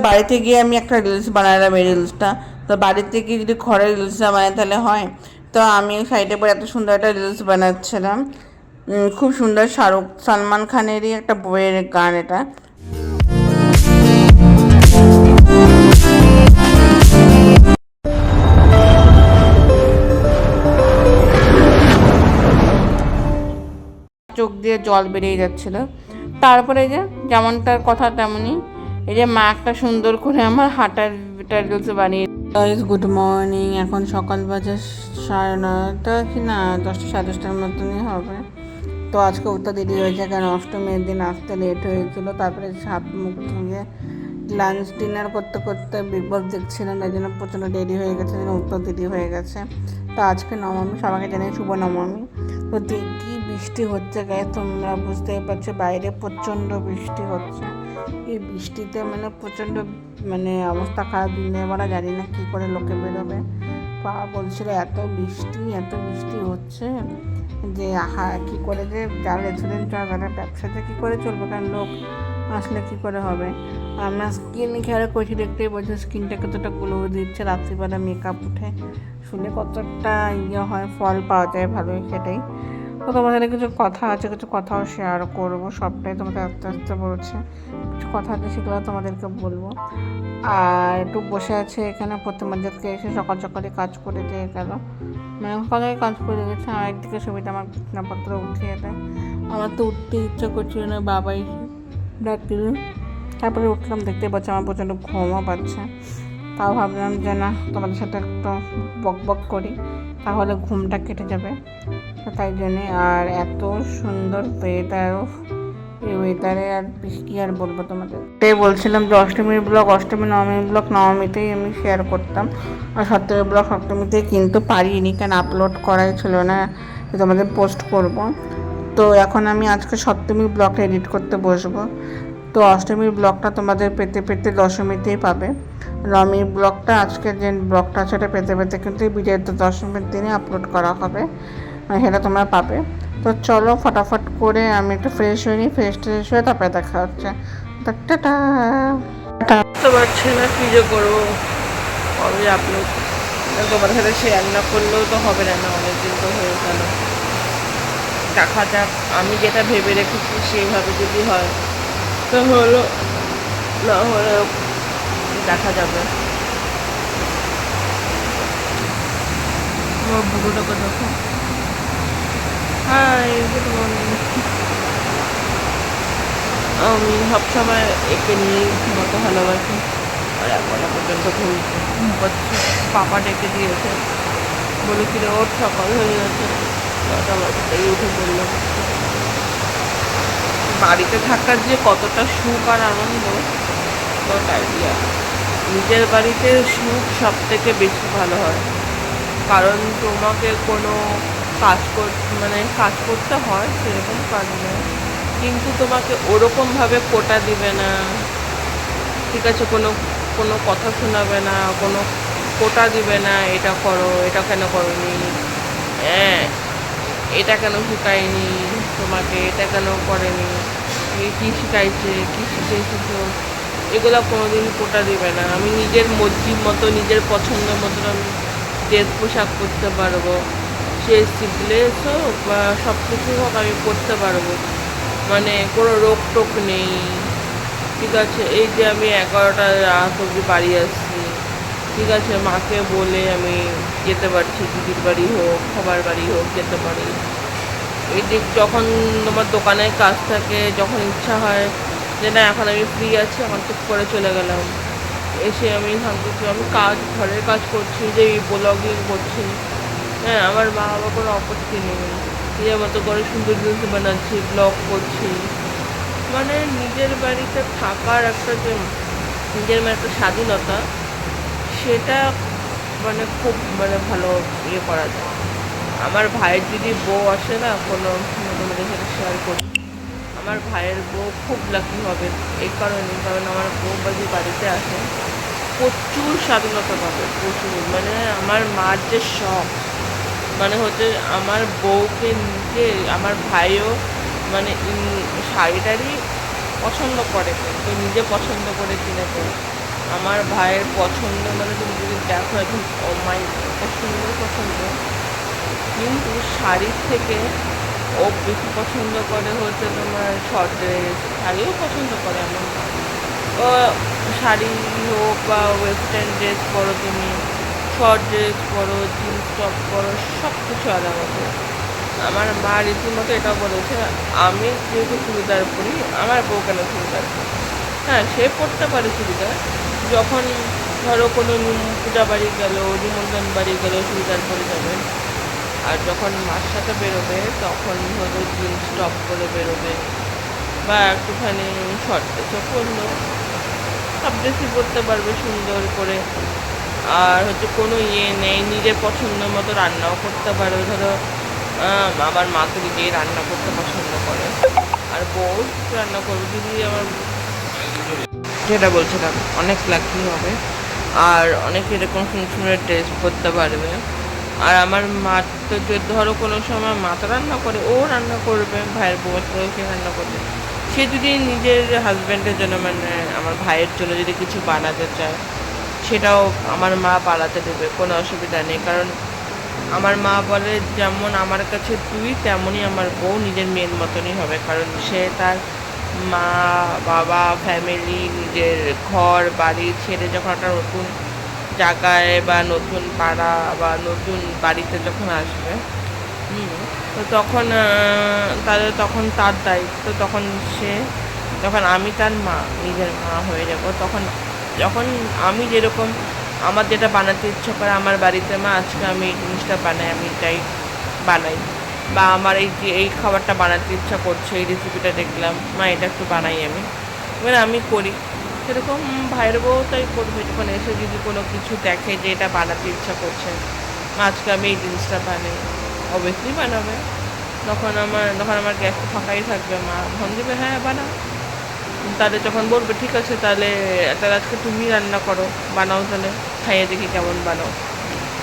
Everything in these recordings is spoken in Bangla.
বাড়িতে গিয়ে আমি একটা রিলস বানালাম, এই রিলসটা তো বাড়িতে গিয়ে যদি ঘরে রিলসটা বানাই তাহলে হয়। তো আমি সাইডে পরে এত সুন্দর একটা রিলস বানাচ্ছিলাম, খুব সুন্দর সালমান খানেরই একটা বইয়ের গান এটা। চোখ দিয়ে জল বেরিয়ে যাচ্ছিল। তারপরে এই যে যেমনটার কথা তেমনই এই যে মা একটা সুন্দর করে আমার হাঁটার রিলস বানিয়ে। গুড মর্নিং, এখন সকাল বাজে 9:30 কি না 10টা 10:30 মতনই হবে। তো আজকে উঠতে দেরি হয়েছে কারণ অষ্টমীর দিন আসতে লেট হয়েছিল। তারপরে হাত মুখ ধুয়ে লাঞ্চ ডিনার করতে করতে বিগ বস দেখছিলাম, তাই জন্য প্রচণ্ড দেরি হয়ে গেছে, উঠতে দেরি হয়ে গেছে। তো আজকে নবমী, সবাইকে জানাই শুভ নবমী। তো কি বৃষ্টি হচ্ছে গায়ে, তোমরা বুঝতেই পারছো, বাইরে প্রচণ্ড বৃষ্টি হচ্ছে। এই বৃষ্টিতে মানে প্রচণ্ড মানে অবস্থা খারাপ, দিনের বেলা জানি না কী করে লোকে বেরোবে। বাবা বলছিল এত বৃষ্টি হচ্ছে যে কী করে যে যারা রেস্টুরেন্ট চলে তারা ব্যবসাতে কী করে চলবে, কারণ লোক আসলে কী করে হবে। আমরা স্কিন কেয়ার করছি, দেখতেই বলছি স্কিনটা কতটা গ্লো দিচ্ছে, রাত্রিবেলা মেকআপ উঠে শুনে কতটা হয়, ফল পাওয়া যায় ভালোই, সেটাই। তো তোমাদের কিছু কথা আছে, কিছু কথাও শেয়ার করবো, সবটাই তোমাদের আস্তে আস্তে বলছে, কিছু কথা আছে সেগুলো তোমাদেরকে বলবো। আর একটু বসে আছে এখানে, প্রতিমাদেরকে এসে সকাল সকালে কাজ করে দিয়ে গেল, মানে সকালে কাজ করে গেছে। আর একদিকে সুবিধা আমার বিছানাপত্র উঠিয়ে দেয়, আমার তো উঠতে ইচ্ছা করছিল না, বাবাই ডাকছিল। তারপরে উঠলাম, দেখতে পাচ্ছি আমার প্রচণ্ড ঘুমও পাচ্ছে। তাও ভাবলাম যে না, তোমাদের সাথে একটু বক বক করি, তাহলে ঘুমটা কেটে যাবে। তো তাই জন্যে, আর এত সুন্দর ওয়েদার, এই ওয়েদারে আর কী আর বলবো তোমাদের। তাই বলছিলাম যে অষ্টমীর ব্লগ অষ্টমী, নবমীর ব্লগ নবমীতেই আমি শেয়ার করতাম, আর সপ্তমীর ব্লগ সপ্তমীতেই কিন্তু পারিনি, কারণ আপলোড করাই ছিল না, তোমাদের পোস্ট করব। তো এখন আমি আজকে সপ্তমীর ব্লগটা এডিট করতে বসবো। তো অষ্টমীর ব্লগটা তোমাদের পেতে পেতে দশমীতেই পাবে। নবমীর ব্লগটা, আজকের যে ব্লগটা আছে সেটা পেতে পেতে কিন্তু বিজয়ের দশমীর দিনে আপলোড করা হবে, সেটা তোমরা পাবে। তো চলো ফটাফট করে আমি একটু ফ্রেশ হয়ে নিই, ফ্রেশ হয়ে তারপরে দেখা হচ্ছে। টাটা। বুঝতে পারছি না কী যে করবো, কবে আপলোড, তোমার সাথে শেয়ার না করলেও তো হবে না, অনেকদিন তো হয়ে গেল। দেখা যাক, আমি যেটা ভেবে রেখেছি সেইভাবে যদি হয় তো হলো, না হলে দেখা যাবে। আমার বুড়োটাকে দেখো। Hi, good morning. আমি সবসময় একে নিয়েই ঘুমাতে ভালোবাসি, আর এখনো পর্যন্ত ঘুম পাচ্ছি। পাপা ডেকে দিয়েছে, বলে কিরে ওর সকাল হয়ে গেছে, 9টা বাজতেই উঠে পড়লাম। বাড়িতে থাকার যে কতটা সুখ আর আনন্দ, নট আইডিয়া। নিজের বাড়িতে সুখ সব থেকে বেশি ভালো হয়, কারণ তোমাকে কোনো কাজ করতে হয়, সেরকম কাজ নয়, কিন্তু তোমাকে ওরকমভাবে কোটা দিবে না, ঠিক আছে, কোনো কোনো কথা শোনাবে না, কোনো কোটা দিবে না, এটা করো, এটা কেন করোনি, হ্যাঁ এটা কেন শেখায়নি তোমাকে, এটা কেন করেনি, কী শিখাইছে, কী শিখেছো, এগুলো কোনোদিন কোটা দিবে না। আমি নিজের মর্জির মতো, নিজের পছন্দ মতন আমি ড্রেস পোশাক করতে পারবো, সে সিপলেস হোক বা সব কিছু হোক আমি করতে পারবো, মানে কোনো রোক টোক নেই, ঠিক আছে। এই যে আমি 11টা রাত অবধি বাড়ি আসছি, ঠিক আছে, মাকে বলে আমি যেতে পারছি, দিদির বাড়ি হোক, খাবার বাড়ি হোক, যেতে পারি। এই দিক যখন তোমার দোকানের কাজ থাকে, যখন ইচ্ছা হয় যে না এখন আমি ফ্রি আছি, আমার চুপ করে চলে গেলাম, এসে আমি ভাবছি আমি ঘরের কাজ করছি, যে ব্লগিং করছি, হ্যাঁ আমার মা বাবা কোনো আপত্তি নেই, নিজের মতো করে সুন্দর জিনিস বানাচ্ছি, ব্লগ করছি, মানে নিজের বাড়িতে থাকার একটা যে নিজের একটা স্বাধীনতা, সেটা মানে খুব মানে ভালো করা যায়। আমার ভাইয়ের যদি বউ আসে না, কোনো তোমাদের সাথে শেয়ার করি, আমার ভাইয়ের বউ খুব লাকি হবে এই কারণে, কারণ আমার বউ যদি বাড়িতে আসে প্রচুর স্বাধীনতা পাবে, প্রচুর, মানে আমার মার যে শখ, মানে হচ্ছে আমার বউকে নিজে, আমার ভাইও মানে শাড়ি টাড়ি পছন্দ করে, তো নিজে পছন্দ করে কিনে দেয়, আমার ভাইয়ের পছন্দ মানে তুমি যদি দেখো একদম মাই এত সুন্দর পছন্দ, কিন্তু শাড়ির থেকে ও বেশি পছন্দ করে হচ্ছে তোমার শর্ট ড্রেস। শাড়িও পছন্দ করে এমন না, ও শাড়ি হোক বা ওয়েস্টার্ন ড্রেস পরো, তুমি শর্ট ড্রেস পরো, জিন্স টপ পরো, সব কিছু আলাদা। আমার মা রীতিমতো এটা বলেছে, আমি যেহেতু চুড়িদার পরি, আমার বউ কেন চুড়িদার পরি? হ্যাঁ, সে পরতে পারে চুড়িদার, যখন ধরো কোনো পূজা বাড়ি গেল, নিমন্ত্রণ বাড়ি গেল চুড়িদার পরে যাবে। আর যখন মার সাথে বেরোবে তখন ধরো জিন্স টপ করে বেরোবে, বা একটুখানি শর্ট ড্রেসও পরলো, সব ড্রেসই পরতে পারবে সুন্দর করে। আর হচ্ছে কোনো নেই, নিজের পছন্দ মতো রান্নাও করতে পারো। ধরো আমার মা তো নিজেই রান্না করতে পছন্দ করে, আর বউ রান্না করবে। যদি আমার যেটা বলছিলাম, অনেক লাকি হবে, আর অনেক এরকম সুন্দর সুন্দর ড্রেস পরতে পারবে। আর আমার মা তো যদি ধরো কোনো সময় মা তো রান্না করে, ও রান্না করবে, ভাইয়ের বউ সে রান্না করবে। সে যদি নিজের হাজব্যান্ডের জন্য মানে আমার ভাইয়ের জন্য যদি কিছু বানাতে চায়, সেটাও আমার মা বানাতে দেবে, কোনো অসুবিধা নেই। কারণ আমার মা বলে, যেমন আমার কাছে তুই তেমনই আমার বউ নিজের মেয়ের মতনই হবে। কারণ সে তার মা বাবা ফ্যামিলি নিজের ঘর বাড়ি ছেড়ে যখন একটা নতুন জায়গায় বা নতুন পাড়া বা নতুন বাড়িতে যখন আসবে, তো তখন তখন তার দায়িত্ব, তখন সে, যখন আমি তার মা, নিজের মা হয়ে যাব, তখন যখন আমি যেরকম আমার যেটা বানাতে ইচ্ছা করে আমার বাড়িতে, মা আজকে আমি এই জিনিসটা বানাই, আমি এটাই বানাই। বা আমার এই যে এই খাবারটা বানাতে ইচ্ছা করছে, এই রেসিপিটা দেখলাম, মা এটা একটু বানাই আমি, এবার আমি করি। সেরকম ভাইয়ের বউ তাই করবে, যখন এসে যদি কোনো কিছু দেখে যে এটা বানাতে ইচ্ছা করছে, মা আজকে আমি এই জিনিসটা বানাই, অবভিয়াসলি বানাবে। তখন আমার গ্যাস তো ফাঁকাই থাকবে, মা ফোন দেবে, হ্যাঁ বানাও। তাহলে যখন বলবে ঠিক আছে, তাহলে তাহলে আজকে তুমি রান্না করো, বানাও, তাহলে খাইয়ে দেখি কেমন বানাও।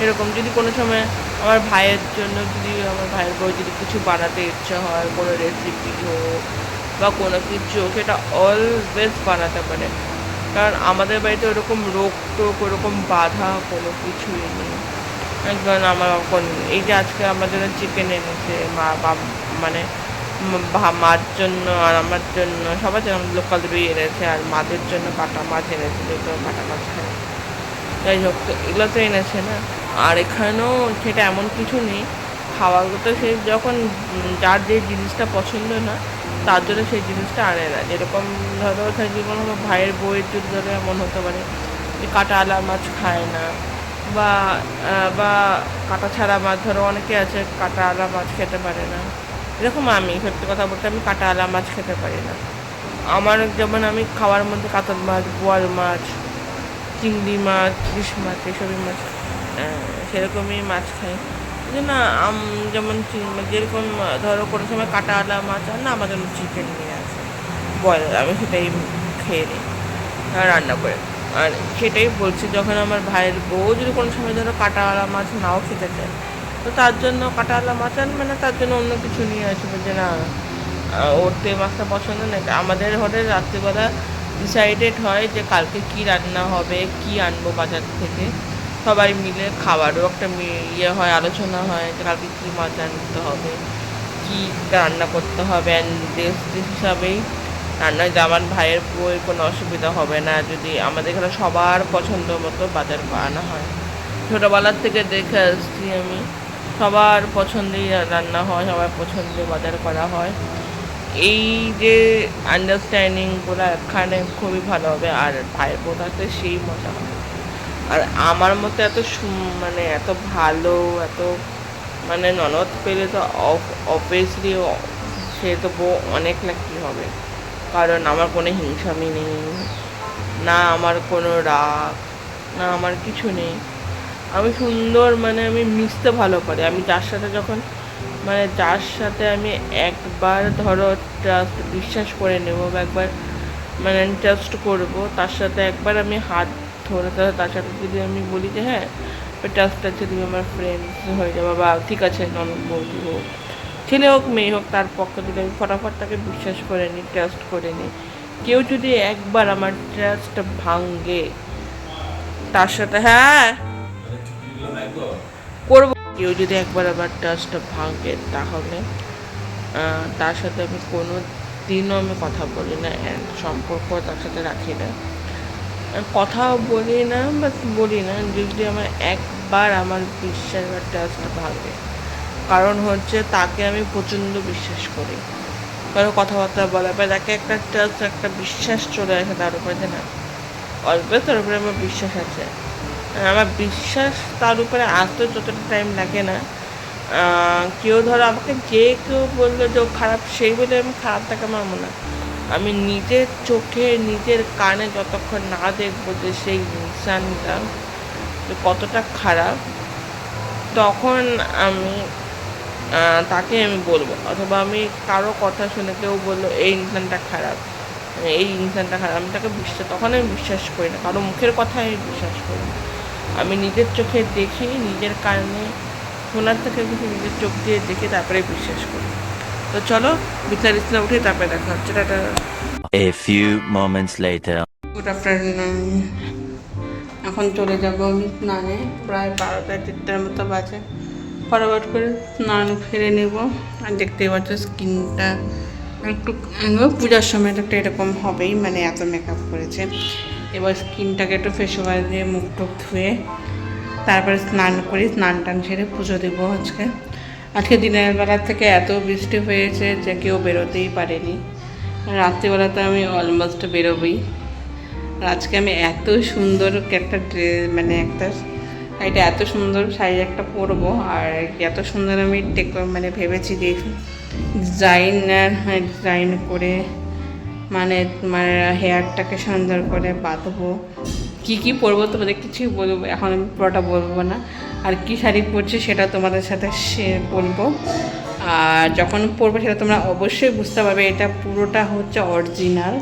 এরকম যদি কোনো সময় আমার ভাইয়ের জন্য, যদি আমার ভাইয়ের বউ যদি কিছু বানাতে ইচ্ছা হয়, কোনো রেসিপি হোক বা কোনো কিছু, সেটা অলওয়েজ বানাতে পারে। কারণ আমাদের বাড়িতে ওরকম রোগ টোক, ওরকম বাধা কোনো কিছুই নেই। কারণ আমার এই যে আজকে আমার জন্য চিকেন এনেছে মা, মানে মার জন্য আর আমার জন্য, সবার জন্য লোকাল রুই এনেছে, আর মাদের জন্য কাটা মাছ এনেছে, যেহেতু কাটা মাছ খায়। যাই হোক, তো এগুলো তো এনেছে না। আর এখানেও সেটা এমন কিছু নেই, খাওয়াগুলো তো সে যখন যার যে জিনিসটা পছন্দ না, তার জন্য সেই জিনিসটা আনে না। যেরকম ধরো যেমন আমার ভাইয়ের বউয়ের যদি ধরো এমন হতে পারে যে কাটা আলা মাছ খায় না, বা বা কাটা ছাড়া মাছ, ধরো অনেকে আছে কাটা আলা মাছ খেতে পারে না। এরকম আমি সত্যি কথা বলতে, আমি কাটা আলা মাছ খেতে পারি না। আমার যেমন আমি খাওয়ার মধ্যে কাতল মাছ, বোয়াল মাছ, চিংড়ি মাছ, ইলিশ মাছ, এসবই মাছ, সেরকমই মাছ খাই। এই জন্য যেমন যেরকম ধরো কোনো সময় কাটা আলা মাছ, আর না আমার জন্য চিকেন নিয়ে আসে ব্রয়লার, আমি সেটাই খেয়ে নিই রান্না করে। আর সেটাই বলছি, যখন আমার ভাইয়ের বউ যদি কোনো সময় ধরো কাটাওয়ালা মাছ নাও খেতে চায়, তো তার জন্য কাটাওয়ালা মাছ আনবে না, তার জন্য অন্য কিছু নিয়ে আসবে, যে না ওর তো এই মাছটা পছন্দ নেই। আমাদের ঘরে রাত্রিবেলা ডিসাইডেড হয় যে কালকে কি রান্না হবে, কি আনবো বাজার থেকে, সবাই মিলে খাবারও একটা ইয়ে হয়, আলোচনা হয় যে কালকে কী মাছ আনতে হবে, কী রান্না করতে হবে। অ্যান্ড দেশ হিসাবেই রান্নায় আমার ভাইয়ের বউয়ের কোনো অসুবিধা হবে না যদি আমাদের এখানে সবার পছন্দ মতো বাজার আনা হয়। ছোটোবেলার থেকে দেখে আসছি আমি, সবার পছন্দেই রান্না হয়, সবার পছন্দে বাজার করা হয়। এই যে আন্ডারস্ট্যান্ডিংগুলো এখানে খুবই ভালো হবে, আর ভাইয়ের বউ থাকতে সেই মজা হবে। আর আমার মতো এত মানে এত ভালো, এত মানে ননদ পেলে তো অবভিয়াসলি সে তো বউ অনেক লাকি হবে। কারণ আমার কোনো হিংসামি নেই, না আমার কোনো রাগ, না আমার কিছু নেই। আমি সুন্দর, মানে আমি মিশতে ভালো পারি। আমি যার সাথে যখন মানে যার সাথে আমি একবার ধরো ট্রাস্ট বিশ্বাস করে নেবো, বা একবার মানে ট্রাস্ট করবো, তার সাথে একবার আমি হাত ধরে তার সাথে যদি আমি বলি যে হ্যাঁ ট্রাস্ট আছে, তুমি আমার ফ্রেন্ডস হয়ে যাবো, বা ঠিক আছে ননদ বৌদি হোক, ছেলে হোক মেয়ে হোক, তার পক্ষে যদি আমি ফটাফট তাকে বিশ্বাস করে নিই, ট্রাস্ট করে নিই। কেউ যদি একবার আমার ট্রাস্ট ভাঙে, তার সাথে হ্যাঁ করবো। কেউ যদি একবার আবার টাচটা ভাঙে তাহলে তার সাথে আমি কোনো দিনও আমি কথা বলি না, সম্পর্ক তার সাথে রাখি না, কথাও বলি না বা বলি না যদি আমার একবার আমার বিশ্বাস বা ট্রাস্টটা ভাঙে। কারণ হচ্ছে তাকে আমি প্রচণ্ড বিশ্বাস করি, কারো কথাবার্তা বলা বা তাকে একটা ট্রাস্ট একটা বিশ্বাস চলে আসে তার উপরে, যে না অল্প তার উপরে আমার বিশ্বাস আছে। আমার বিশ্বাস তার উপরে আসতে যতটা টাইম লাগে না, কেউ ধরো আমাকে যে কেউ বললো যে ও খারাপ, সেই বলে আমি খারাপ তাকে মানবো না। আমি নিজের চোখে নিজের কানে যতক্ষণ না দেখবো যে সেই ইনসানটা কতটা খারাপ, তখন আমি তাকে আমি বলবো। অথবা আমি কারো কথা শুনে কেউ বললো এই ইনসানটা খারাপ, এই ইনসানটা খারাপ, আমি তাকে তখন আমি বিশ্বাস করি না, কারো মুখের কথা আমি বিশ্বাস করি না। আমি নিজের চোখে দেখি, নিজের কানে শোনার থেকে কিছু নিজের চোখ দিয়ে দেখে তারপরে বিশ্বাস করি। তো চলো বিছানা উঠে তারপরে দেখা হচ্ছে। Tata. A few moments later. Good afternoon. এখন চলে যাবো আমি স্নানে, প্রায় 12টা-1টার মতো বাজে। ফটাফট করে স্নান ফেরে নেব। আর দেখতেই পাচ্ছ স্কিনটা একটু পূজার সময় তো একটা এরকম হবেই, মানে এত মেকআপ করেছে। এবার স্কিনটাকে একটু ফেস ওয়াশ দিয়ে মুখ টুক ধুয়ে তারপরে স্নান করি, স্নান টান সেরে পুজো দেবো। আজকে দিনের বেলা থেকে এত বৃষ্টি হয়েছে যে কেউ বেরোতেই পারেনি। রাত্রিবেলা তো আমি অলমোস্ট বেরোবই। আর আজকে আমি এত সুন্দর একটা ড্রেস, মানে এটা এত সুন্দর শাড়ি একটা পরবো, আর এত সুন্দর আমি মানে ভেবেছি যে ডিজাইন করে মানে তোমার হেয়ারটাকে সুন্দর করে বাঁধবো। কী পরবো তোমাদের কিছুই বলবো, এখন আমি পুরোটা বলবো না। আর কি শাড়ি পরছি সেটা তোমাদের সাথে বলবো, আর যখন পরবো সেটা তোমরা অবশ্যই বুঝতে পারবে এটা পুরোটা হচ্ছে অরিজিনাল।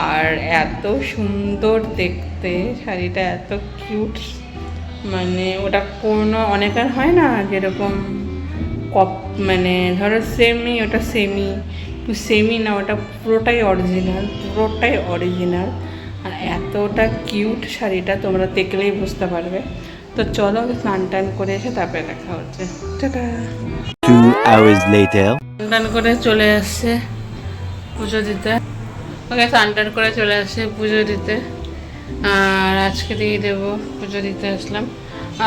আর এত সুন্দর দেখতে শাড়িটা, এত কিউট, মানে ওটা কোনো অনেকের হয় না যেরকম মানে ধরো সেমি, ওটা সেমি না, ওটা পুরোটাই অরিজিনাল। আর এতটা কিউট শাড়িটা তোমরা দেখলেই বুঝতে পারবে। তো চলো স্নান টান করে এসে তারপরে দেখা হচ্ছে। টাটা। 2 hours later. স্নান করে চলে আসছে পুজো দিতে। ওকে স্নান টান করে চলে আসছে পুজো দিতে, আর আজকে দিয়ে দেবো পুজো দিতে আসলাম।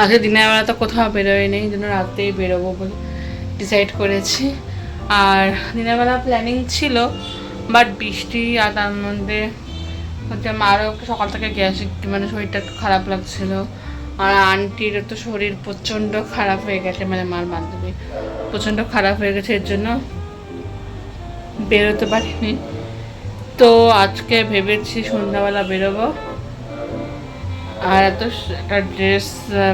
আজকে দিনের বেলা তো কোথাও বেরোয় নেই, জন্য রাতেই বেরোবো বলে ডিসাইড করেছি। আর দিনের বেলা প্ল্যানিং ছিল, বাট বৃষ্টি, আর তার মধ্যে হচ্ছে মারও একটু সকাল থেকে গ্যাস, মানে শরীরটা একটু খারাপ লাগছিলো। আর আন্টির তো শরীর প্রচণ্ড খারাপ হয়ে গেছে, মানে মার বান্ধবী প্রচণ্ড খারাপ হয়ে গেছে, এর জন্য বেরোতে পারিনি। তো আজকে ভেবেছি সন্ধ্যাবেলা বেরোবো, আর একটা ড্রেস,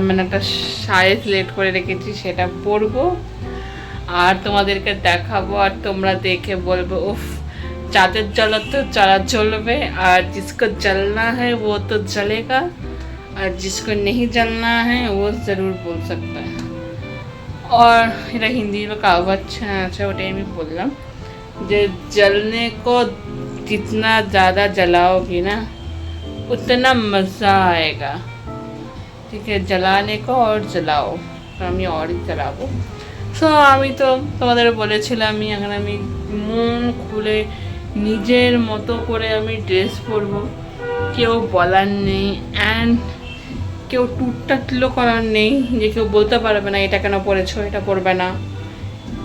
মানে একটা শাড়ি সিলেক্ট করে রেখেছি, সেটা পরবো আর তোমাদেরকে দেখাবো। আর তোমরা দেখে বলবো উফ, চাঁদের জ্বালা তো জ্বালা জ্বলবে, আর जिसको जलना है वो तो जलेगा, और जिसको नहीं जलना है वो ज़रूर बोल सकता है। और এটা হিন্দি কাহাवत আছে, ওটাই আমি বললাম যে जलने को जितना ज़्यादा जलाओगी ना उतना मज़ा आएगा, ठीक है। जलाने को और जलाओ, तो আমি অরই জ্বালাবো। সো আমি তো তোমাদের বলেছিলাম এখন আমি মন খুলে নিজের মতো করে আমি ড্রেস পরবো, কেউ বলার নেই, অ্যান্ড কেউ টুটটাটলো করার নেই, যে কেউ বলতে পারবে না এটা কেন পরেছো, এটা পরবে না,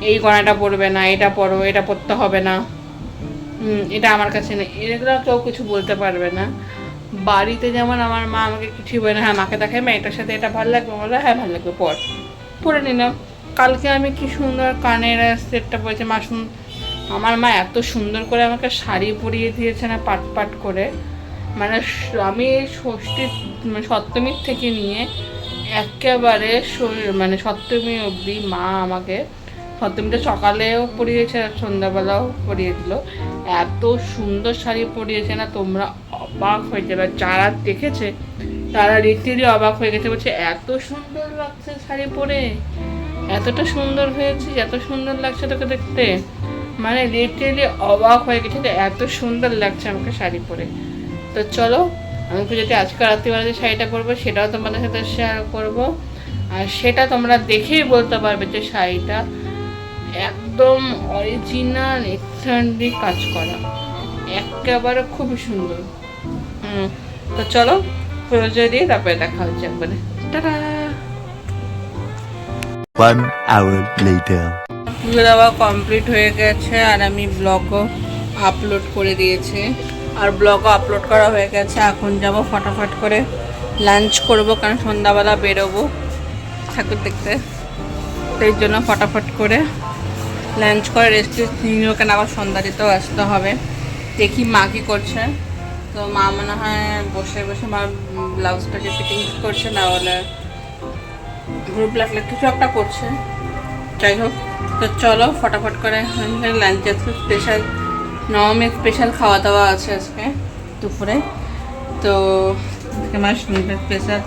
এই গয়নাটা পরবে না, এটা পরো, এটা পরতে হবে না, এটা আমার কাছে নেই, এগুলো কেউ কিছু বলতে পারবে না। বাড়িতে যেমন আমার মা আমাকে কিছু বলে না, হ্যাঁ মাকে দেখাই মা এটার সাথে এটা ভালো লাগবে, বলে হ্যাঁ ভালো লাগবে পরে নিলাম। কালকে আমি কি সুন্দর কানের সেটটা পরেছি, আমার মা এত সুন্দর করে আমাকে শাড়ি পরিয়ে দিয়েছে না, পাট করে, মানে আমি সপ্তমীর থেকে নিয়ে একেবারে মানে সপ্তমী অবধি মা আমাকে, সপ্তমীটা সকালেও পরিয়েছে আর সন্ধ্যাবেলাও পরিয়ে দিল, এত সুন্দর শাড়ি পরিয়েছে না তোমরা অবাক হয়ে যাবে। যারা দেখেছে তারা রীতিরই অবাক হয়ে গেছে, বলছে এত সুন্দর লাগছে শাড়ি পরে, এতটা সুন্দর হয়েছে, এত সুন্দর লাগছে তোকে দেখতে, মানে লিটারালি অবাক হয়ে গেছে, এত সুন্দর লাগছে আমাকে শাড়ি পরে। তো চলো আমি পুজোতে আজকে রাত্রিবেলা যে শাড়িটা পরবো সেটাও তোমাদের সাথে শেয়ার করব। আর সেটা তোমরা দেখেই বলতে পারবে যে শাড়িটা একদম অরিজিনাল এক্সট্রান্ডি কাজ করা, একেবারে খুবই সুন্দর। তো চলো পুজো দিয়ে তারপরে দেখা হচ্ছে একবারে। টাটা। 1 hour later. পুজো দেওয়া কমপ্লিট হয়ে গেছে আর আমি ব্লগও আপলোড করে দিয়েছি, আর ব্লগও আপলোড করা হয়ে গেছে। এখন যাব ফটাফট করে লাঞ্চ করব, কারণ সন্ধ্যাবেলা বেরোবো ঠাকুর দেখতে। তো এই জন্য ফটাফট করে লাঞ্চ করে রেস্ট নিয়েও, কেন আবার সন্ধ্যা দিতেও আসতে হবে। দেখি মা কী করছে। তো মা মনে হয় বসে বসে মার ব্লাউজটাকে ফিটিং করছে, না হলে গ্রুপ লাগলে কিছু একটা করছে। যাই হোক, তো চলো ফটাফট করে লাঞ্চ। আজকে স্পেশাল নবমীর স্পেশাল খাওয়া দাওয়া আছে আজকে দুপুরে। তো আমার স্পেশাল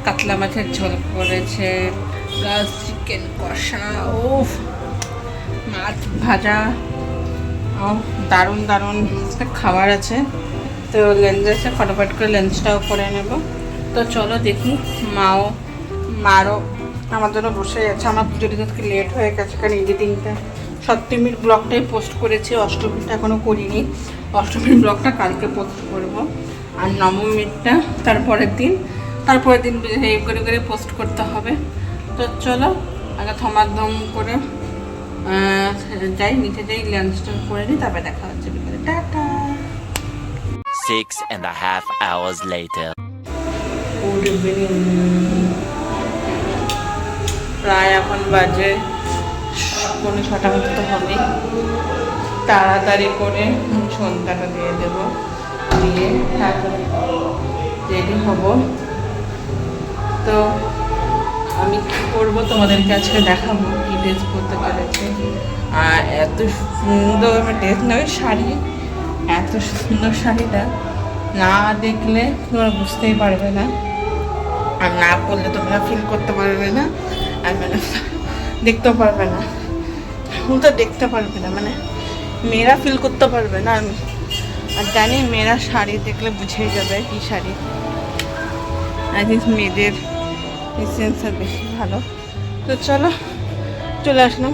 কাতলা মাছের ঝোল করেছে, প্লাস চিকেন কষা, ও মাছ ভাজা, ও দারুণ দারুণ খাবার আছে। তো লাঞ্চ আছে, ফটাফট করে লাঞ্চটাও করে নেব। তো চলো দেখি, মারও আমার জন্য বসে যাচ্ছে। আমার পুজো দিতে লেট হয়ে গেছে, কারণ এডিটিংটা সপ্তমীর ব্লগটাই পোস্ট করেছি, অষ্টমীরটা এখনও করিনি। অষ্টমীর ব্লগটা কালকে পোস্ট করব, আর নবমীরটা তারপরের দিন এই করে করে পোস্ট করতে হবে। তো চলো আগে থমাধম করে যাই, নিচে যাই, লাঞ্চটা করে নিই, তারপরে দেখা হচ্ছে বিকেলে। Tata. 6.5 hours later. Good evening. প্রায় এখন বাজে 6:30 মতো তো হবে। তাড়াতাড়ি করে সন্ধ্যাটা দিয়ে দেবো, দিয়ে তারপরে রেডি হব। তো আমি কী করবো তোমাদেরকে আজকে দেখাবো, কী ড্রেস পরতে পেরেছি। আর এত সুন্দর ড্রেস নয়, শাড়ি, এত সুন্দর শাড়িটা না দেখলে তোমরা বুঝতেই পারবে না, আর না পরলে তোমরা ফিল করতে পারবে না, আর মানে দেখতেও পারবে না, তো দেখতে পারবে না, মানে মেয়েরা ফিল করতে পারবে না। আর জানি মেয়েরা শাড়ি দেখলে বুঝেই যাবে কি শাড়ি। আই থিঙ্ক মেয়েদের সেন্সটা বেশি ভালো। তো চলো চলে আসলাম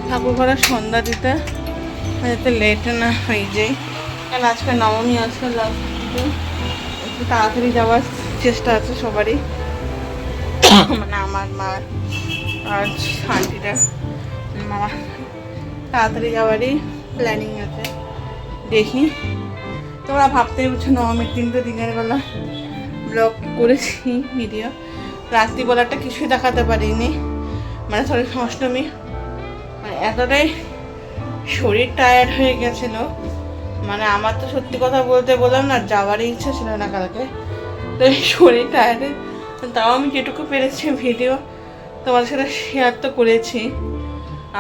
ঠাকুর ঘরে সন্ধ্যা দিতে, যাতে লেট না হয়ে যায়, কারণ আজকে নবমী আছে, একটু তাড়াতাড়ি যাওয়ার চেষ্টা আছে সবারই, মানে আমার মা আর আন্টিটা, মামা তাড়াতাড়ি যাওয়ারই প্ল্যানিং আছে। দেখি, তোমরা ভাবতেই পারছো নবমীর দিনের বেলা ব্লগ করেছি ভিডিও, রাত্রিবেলাটা কিছুই দেখাতে পারিনি, মানে সরি অষ্টমী, মানে এতটাই শরীর টায়ার্ড হয়ে গেছিলো। মানে আমার তো সত্যি কথা বলতে বললাম না, যাওয়ারই ইচ্ছা ছিল না কালকে। তো শরীর টায়ার্ডে তাও আমি যেটুকু পেরেছি ভিডিও তোমাদের সাথে শেয়ার তো করেছি,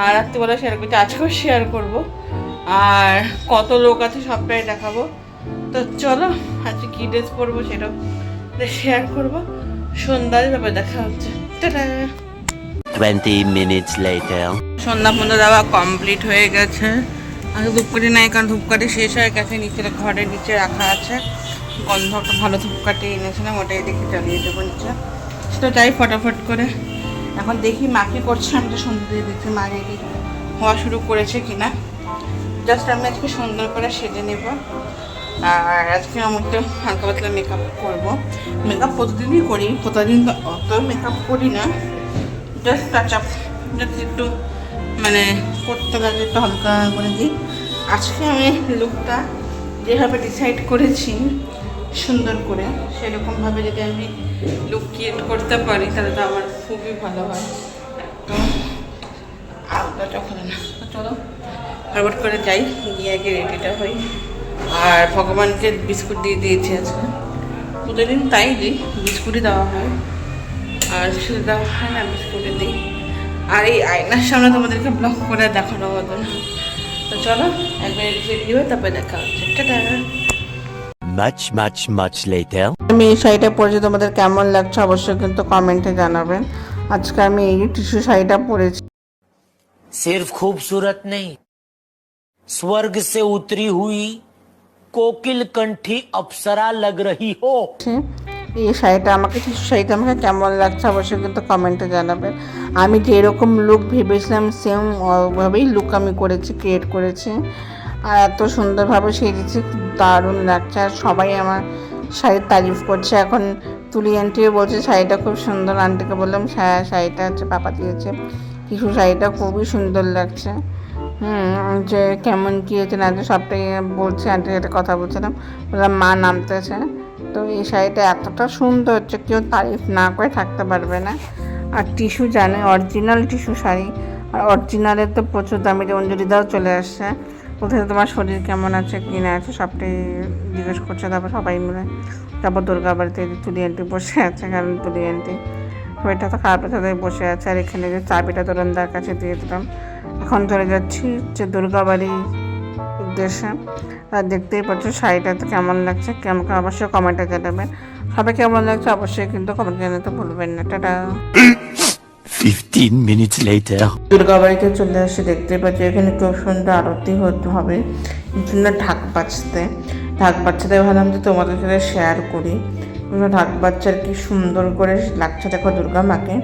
আর রাত্রিবেলা শেয়ার করছি, আজকেও শেয়ার করব। আর কত লোক আছে সবটাই দেখাবো। তো চলো আজকে কী ড্রেস পরবো সেটাও শেয়ার করবো। সন্ধ্যায় তারপরে দেখা হচ্ছে। 20 minutes later. সন্ধ্যা ফন্ধ্যা দেওয়া কমপ্লিট হয়ে গেছে। আর ধূপকাঠি নাই, কারণ ধূপকাঠি শেষ হয়ে গেছে, নিচের ঘরের নিচে রাখা আছে। গন্ধ একটা ভালো ধূপকাঠি এনেছিলাম, ওটাই দেখে জ্বালিয়ে দেবো নিচে। সেটা যাই ফটাফট করে। এখন দেখি মা কী করছে, আমি তো সন্ধ্যা দিয়ে দেখছি মা রেডি হওয়া শুরু করেছে কিনা। জাস্ট আমি আজকে সুন্দর করে সেজে নেব, আর আজকে আমি একটু হালকা পাতলা মেকআপ করবো। মেকআপ প্রতিদিনই করি, প্রতিদিন তো অত মেকআপ করি না, জাস্ট টাচ আপ, জাস্ট একটু মানে করতে গেলে একটু হালকা করে দিই। আজকে আমি লুকটা যেভাবে ডিসাইড করেছি সুন্দর করে, সেরকমভাবে যদি আমি লুক ক্রিয়েট করতে পারি তাহলে তো আমার খুবই ভালো হয়। তো আলাদা করে না, চলো ফরওয়ার্ড করে যাই, গিয়ে আগে রেডিটা হই। আর ভগবানকে বিস্কুট দিয়ে দিয়েছি আজকে, প্রতিদিন তাই দিই, বিস্কুটই দেওয়া হয়, আর শুধু দেওয়া হয় না, বিস্কুটে দিই। আর এই আয়নার সামনে তোমাদেরকে ব্লগ করে দেখানো হতো না। তো চলো একবার রেডি হয়ে তারপরে দেখা হচ্ছে। টাটা। Much later. আমি এই শাড়িটা পরেছি, তোমাদের কেমন লাগছে অবশ্যই কিন্তু কমেন্টে জানাবেন। আজকে আমি এই টিস্যু শাড়িটা পরেছি। सिर्फ खूबसूरत नहीं, स्वर्ग से उतरी हुई कोकिल कंठी अप्सरा लग रही हो। এই শাড়িটা আমাকে শাড়িটা আমাকে কেমন লাগছে অবশ্যই কিন্তু কমেন্টে জানাবেন। আমি যেরকম লুক ভেবেছিলাম সেম ওভাবেই লুক আমি করেছি, ক্রিয়েট করেছি। আর এত সুন্দরভাবে সেজেছি, খুব দারুণ লাগছে। আর সবাই আমার শাড়ির তারিফ করছে। এখন তুলি আন্টিও বলছে শাড়িটা খুব সুন্দর। আন্টিকে বললাম শাড়িটা হচ্ছে পাপা দিয়েছে। কিছু শাড়িটা খুবই সুন্দর লাগছে। যে কেমন কী হয়েছে না সবটাই বলছে। আন্টির সাথে কথা বলছিলাম, বললাম মা নামতেছে। তো এই শাড়িটা এতটা সুন্দর হচ্ছে কেউ তারিফ না করে থাকতে পারবে না। আর টিস্যু জানে, অরিজিনাল টিস্যু শাড়ি। আর অরিজিনালের তো প্রচুর দামি, অঞ্জলিদাও চলে আসছে। কোথায় তোমার শরীর কেমন আছে কি না আছে সবটাই জিজ্ঞেস করছে। তারপর সবাই মিলে তারপর দুর্গা বাড়িতে তুলি আন্টি বসে আছে, কারণ তুলি আন্টি শরীরটা তো খারাপের সাথে বসে আছে। আর এখানে যে চাবিটা তোরণদার কাছে দিয়ে দিলাম। এখন চলে যাচ্ছি যে দুর্গা বাড়ির উদ্দেশ্যে। আর দেখতেই পাচ্ছ শাড়িটা তো কেমন লাগছে, আমাকে অবশ্যই কমেন্টে জানাবেন। সবাই কেমন লাগছে অবশ্যই কিন্তু কমেন্ট জানাতে ভুলবেন না। টাটা। 15 minutes later. দুর্গা বাড়িতে চলে আসে, দেখতে পাচ্ছি এখানে খুব সুন্দর আরতি হতে হবে, এই জন্য ঢাক বাজতে ভাবলাম যে তোমাদের সাথে শেয়ার করি। ঢাক বাচ্চার কি সুন্দর করে লাগছে দেখো দুর্গা মাকে।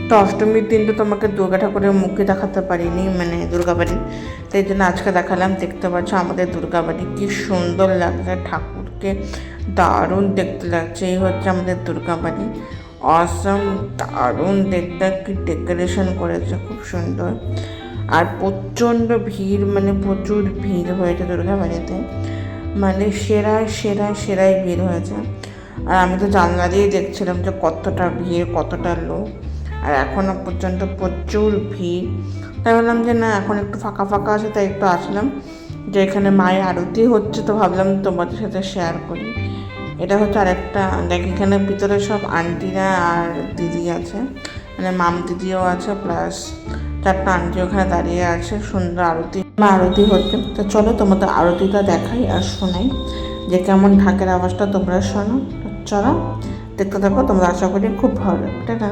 তো অষ্টমীর দিন তো তোমাকে দুর্গা ঠাকুরের মুখে দেখাতে পারিনি, মানে দুর্গা বাড়ি, তাই জন্য আজকে দেখালাম। দেখতে পাচ্ছ আমাদের দুর্গা বাড়ি কি সুন্দর লাগছে, ঠাকুরকে দারুণ দেখতে লাগছে। এই হচ্ছে আমাদের দুর্গা বাড়ি। অসম, দারুণ দেখতে, কি ডেকোরেশন করেছে, খুব সুন্দর। আর প্রচণ্ড ভিড়, মানে প্রচুর ভিড় হয়েছে দুর্গা বাড়িতে, মানে সেরাই ভিড় হয়েছে। আর আমি তো জানলা দিয়েই দেখছিলাম যে কতটা ভিড়, কতটা লোক। আর এখনও পর্যন্ত প্রচুর ভিড়। তাই বললাম যে না এখন একটু ফাঁকা আছে, তাই একটু আসলাম যে এখানে মায়ের আরতি হচ্ছে, তো ভাবলাম তোমাদের সাথে শেয়ার করি। এটা হচ্ছে আরেকটা দেখ, এখানে ভিতরে সব আন্টিরা আর দিদি আছে, মানে মাম দিদিও আছে, প্লাস 4টা আন্টি ওখানে দাঁড়িয়ে আছে। সুন্দর আরতি হচ্ছে। তো চলো তোমাদের আরতিটা দেখাই আর শোনাই যে কেমন ঢাকের আওয়াজটা তোমরা শোনো। চলো দেখতে থাকো, তোমরা আশা করি খুব ভালো লাগবে। টাটা।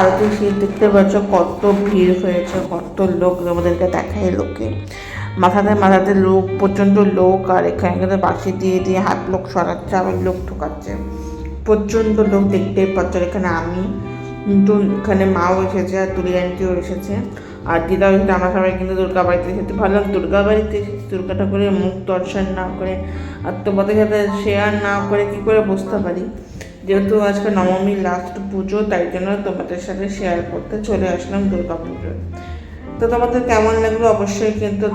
আরতি শীত দেখতে পাচ্ছ কত ভিড় হয়েছে, কত লোক আমাদেরকে দেখায়। লোকে মাথাতে লোক, প্রচণ্ড লোক। আর এখানে কিন্তু বাঁশি দিয়ে হাত লোক সরাচ্ছে, আবার লোক ঢোকাচ্ছে, প্রচণ্ড লোক দেখতেই পাচ্ছ। এখানে আমি কিন্তু, এখানে মাও এসেছে আর তুলি আন্টিও এসেছে আর দিদাও এসেছে। আমরা সবাই কিন্তু দুর্গা বাড়িতে এসেছি। ভাবলাম দুর্গা বাড়িতে এসেছি, দুর্গা ঠাকুরের মুখ দর্শন না করে আর তোমাদের সাথে শেয়ার না করে কী করে বুঝতে পারি। যেহেতু আজকে নবমীর লাস্ট পুজো, তাই জন্য তোমাদের সাথে শেয়ার করতে চলে আসলাম দুর্গা পুজোয়। তো তোমাদের কেমন লাগলো অবশ্যই কিন্তু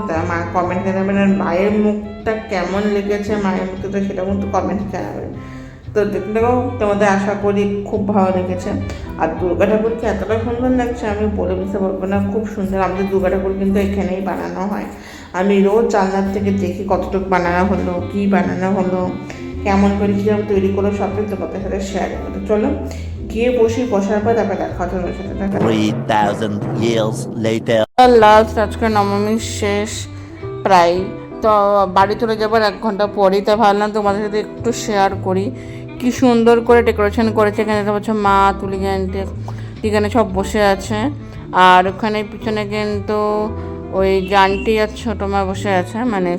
কমেন্ট জানাবেন। আর মায়ের মুখটা কেমন লেগেছে, মায়ের মুখে তো সেটা কিন্তু কমেন্ট জানাবেন। তো দেখলেও তোমাদের আশা করি খুব ভালো লেগেছে। আর দুর্গা ঠাকুরকে এতটা সুন্দর লাগছে আমি বলে বুঝতে পারবো না, খুব সুন্দর। আমাদের দুর্গা ঠাকুর কিন্তু এখানেই বানানো হয়। আমি রোজ জানলার থেকে দেখি কতটুকু বানানো হলো, কী বানানো হলো, কেমন করে কীভাবে তৈরি করো, সবটাই তোমাদের সাথে শেয়ার করতে। চলো গিয়ে বসার পর তারপরে দেখা হচ্ছে ওর সাথে। 3000 years later. লাস্ট আজকে নবমীর শেষ প্রায়, তো বাড়ি চলে যাবার 1 ঘন্টা পরেই। তাই ভাবলাম তোমাদের সাথে একটু শেয়ার করি কি সুন্দর করে ডেকোরেশন করেছে। এখানে দেখতে পাচ্ছ মা, তুলি আন্টি এখানে সব বসে আছে। আর ওখানে পিছনে কিন্তু ওই যে আন্টি আর ছোটো মা বসে আছে, মানে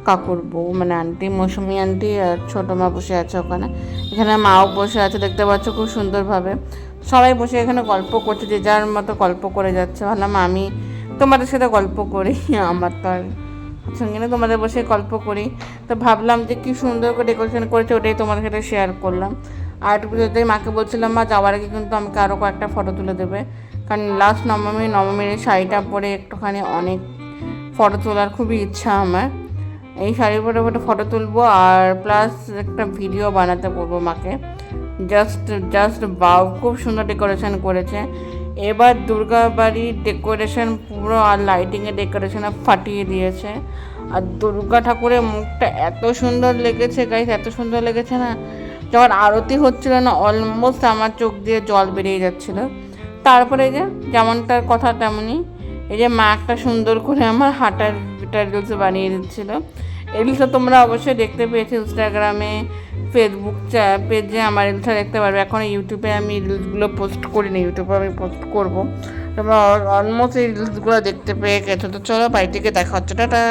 কাকুর বউ, মানে আন্টি মৌসুমি আন্টি আর ছোটো মা বসে আছে ওখানে। এখানে মাও বসে আছে, দেখতে পাচ্ছ খুব সুন্দরভাবে। সবাই বসে এখানে গল্প করছে, যে যার মতো গল্প করে যাচ্ছে। ভাবলাম আমি তোমাদের সাথে গল্প করি, আমার তো আর সঙ্গে না তোমাদের বসে গল্প করি। তো ভাবলাম যে কী সুন্দর করে ডেকোরেশন করেছে, ওটাই তোমাদের সাথে শেয়ার করলাম। আর একটু যদি মাকে বলছিলাম মা যাওয়ার আগে কিন্তু আমাকে আরও কয়েকটা ফটো তুলে দেবে, কারণ লাস্ট নবমীর শাড়িটা পরে একটুখানি অনেক ফটো তোলার খুবই ইচ্ছা আমার। এই শাড়ি পরে ফটো তুলবো আর প্লাস একটা ভিডিও বানাতে বলবো মাকে। জাস্ট বাউ, খুব সুন্দর ডেকোরেশন করেছে। এবার দুর্গা বাড়ির ডেকোরেশন পুরো আর লাইটিংয়ের ডেকোরেশনে ফাটিয়ে দিয়েছে। আর দুর্গা ঠাকুরের মুখটা এত সুন্দর লেগেছে গাইস, এত সুন্দর লেগেছে না, যখন আরতি হচ্ছিল না অলমোস্ট আমার চোখ দিয়ে জল বেরিয়ে যাচ্ছিলো। তারপরে যে যেমনটার কথা তেমনই এই যে মা একটা সুন্দর করে আমার হাঁটার রিলস বানিয়ে দিচ্ছিলো। এই রিলসটা তোমরা অবশ্যই দেখতে পেয়েছো ইনস্টাগ্রামে, ফেসবুক পেজে আমার রিলসটা দেখতে পারবে। এখন ইউটিউবে আমি রিলসগুলো পোস্ট করিনি, ইউটিউবে আমি পোস্ট করবো। তোমরা অলমোস্ট এই রিলসগুলো দেখতে পেয়ে গেছো। তো চলো বাড়ি থেকে দেখা হচ্ছে, টাটা।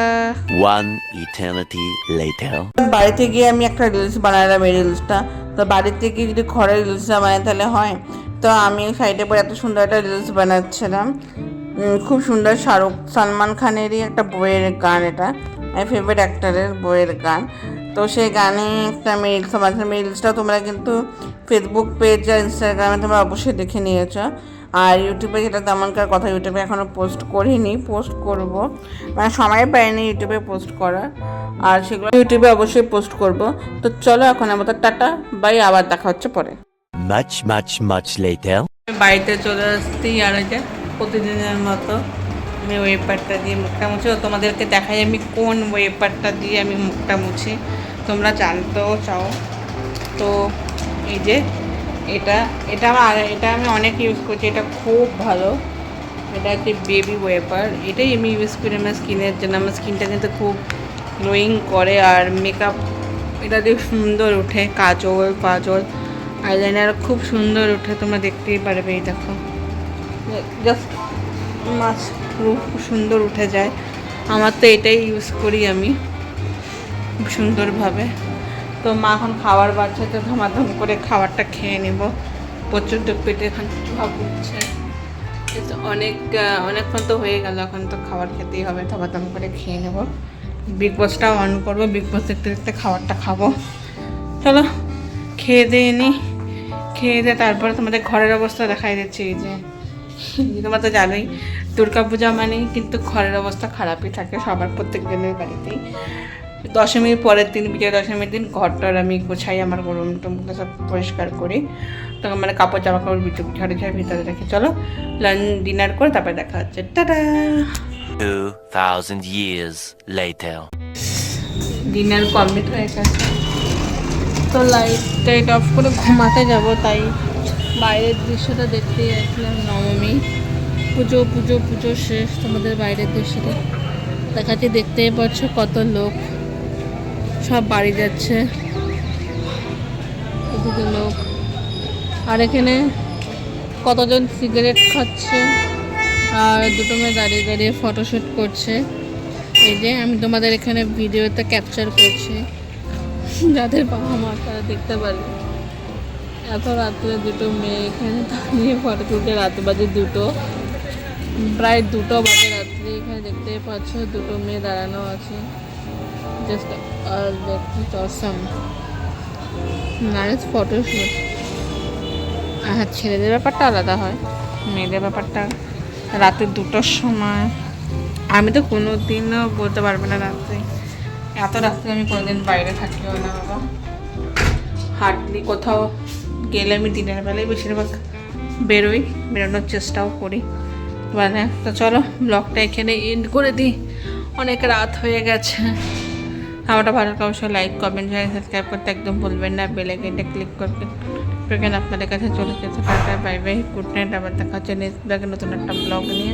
One eternity later. বাড়িতে গিয়ে আমি একটা রিলস বানালাম, এই রিলসটা তো বাড়িতে গিয়ে যদি ঘরের রিলসটা বানাই তাহলে হয়। তো আমি সাইডে পরে এত সুন্দর একটা রিলস বানাচ্ছিলাম, খুব সুন্দর সালমান খানেরই একটা বইয়ের গান, এটা মাই ফেভারিট অ্যাক্টারের বইয়ের গান। তো সেই গানে একটা আমি রিলস বানাচ্ছিলাম। এই রিলসটা তোমরা কিন্তু ফেসবুক পেজ আর ইনস্টাগ্রামে তোমরা অবশ্যই দেখে নিয়েছো। আর ইউটিউবে যেটা তেমনকার কথা, ইউটিউবে এখনও পোস্ট করিনি, পোস্ট করব, মানে সময় পাইনি ইউটিউবে পোস্ট করার, আর সেগুলো ইউটিউবে অবশ্যই পোস্ট করব। তো চলো এখন আমাদের টাটা বাই, আবার দেখা হচ্ছে পরে। Much later. বাড়িতে চলে আসতেই আর যে প্রতিদিনের মতো আমি ওয়েপারটা দিয়ে মুখটা মুছি। তোমাদেরকে দেখাই আমি কোন ওয়েপারটা দিয়ে আমি মুখটা মুছি, তোমরা জানতেও চাও। তো এই যে এটা আমি অনেক ইউজ করছি, এটা খুব ভালো। এটা হচ্ছে বেবি ওয়েপার, এটাই আমি ইউজ করি আমার স্কিনের জন্য। আমার স্কিনটা কিন্তু খুব গ্লোয়িং করে আর মেকআপ এটা দিয়ে সুন্দর উঠে, কাজল আইলাইনার খুব সুন্দর উঠে, তোমরা দেখতেই পারবে। এই দেখো জাস্ট খুব সুন্দর উঠে যায়। আমার তো এটাই ইউজ করি আমি খুব সুন্দরভাবে। তো মা এখন খাবার বাড়ছে, তো ধমাধম করে খাবারটা খেয়ে নেব। প্রচণ্ড পেটে এখন ভাব উঠছে, কিন্তু অনেকক্ষণ তো হয়ে গেল, এখন তো খাবার খেতেই হবে, ধমাধম করে খেয়ে নেব। বিগ বসটাও অন করবো, বিগ বস দেখতে দেখতে খাবারটা খাবো। চলো খেয়ে দিয়ে তারপরে তোমাদের ঘরের অবস্থা দেখাই দিচ্ছি। এই যে তোমরা তো জানোই দুর্গাপূজা মানেই কিন্তু ঘরের অবস্থা খারাপই থাকে সবার, প্রত্যেক দিনের বাড়িতেই। দশমীর পরের দিন, বিজয়া দশমীর দিন ঘরটার আমি গোছাই, আমার রুম টুমটা সব পরিষ্কার করি, তখন মানে কাপড় জামা কাপড় ঝাড়ে ভিতরে রেখে। চলো ডিনার করে তারপরে দেখা হচ্ছে, tata. 2000 years later. Dinner complete হয়ে গেছে, তো লাইট অফ করে ঘুমাতে যাব, তাই বাইরের দৃশ্যটা দেখতে যাচ্ছিলাম। নবমী পুজো শেষ, তোমাদের বাইরের দৃশ্যটা দেখাচ্ছি, দেখতেই পাচ্ছ কত লোক সব বাড়ি যাচ্ছে, এদিকে লোক, আর এখানে কতজন সিগারেট খাচ্ছে আর দুটো মেয়ে দাঁড়িয়ে ফটোশ্যুট করছে। এই যে আমি তোমাদের এখানে ভিডিওতে ক্যাপচার করছি, যাদের বাবা মা তারা দেখতে পারবে। এত রাত্রে দুটো মেয়ে এখানে দাঁড়িয়ে ফটো তুলতে, রাত বাজে প্রায় 2টো বাজে রাত্রে। এখানে দেখতে পাচ্ছ দুটো মেয়ে দাঁড়ানো আছে, জাস্ট অসম নাইস ফটোশ্যুট। হ্যাঁ, ছেলেদের ব্যাপারটা আলাদা হয়, মেয়েদের ব্যাপারটা রাতে 2টোর সময়। আমি তো কোনো দিনও বলতে পারবো না রাত্রে, এত রাত্রে আমি কোনোদিন বাইরে থাকিও না বাবা। হার্ডলি কোথাও গেলে আমি দিনের বেলায় বেশিরভাগ বেরোনোর চেষ্টাও করি। মানে তো চলো ব্লগটা এখানে এন্ড করে দিই, অনেক রাত হয়ে গেছে। আমারটা ভালো লাগে অবশ্যই লাইক কমেন্ট শেয়ার সাবস্ক্রাইব করতে একদম ভুলবেন না, বেল আইকনটা ক্লিক করবেন। আপনাদের কাছে চলে যেতে, tata bye bye, good night. আবার দেখা হচ্ছে নেক্সট ব্লগে নতুন একটা ব্লগ নিয়ে।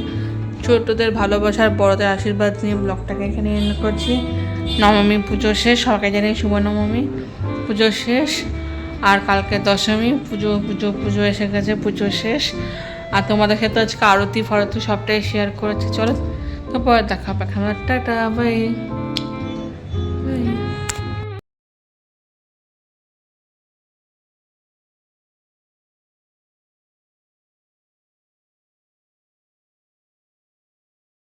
ছোটদের ভালোবাসার, বড়দের আশীর্বাদ নিয়ে ব্লগটাকে এখানে এন্ড করছি। নবমী পুজো শেষ, সবাইকে জানাই শুভ নবমী, পুজো শেষ। আর কালকে দশমী, পুজো এসে গেছে, পুজো শেষ। আর তোমাদের ক্ষেত্রে আজকে আরতি ফারতি সবটাই শেয়ার করেছি। চলো তো পরে দেখা হবে, টাটা বাই বাই।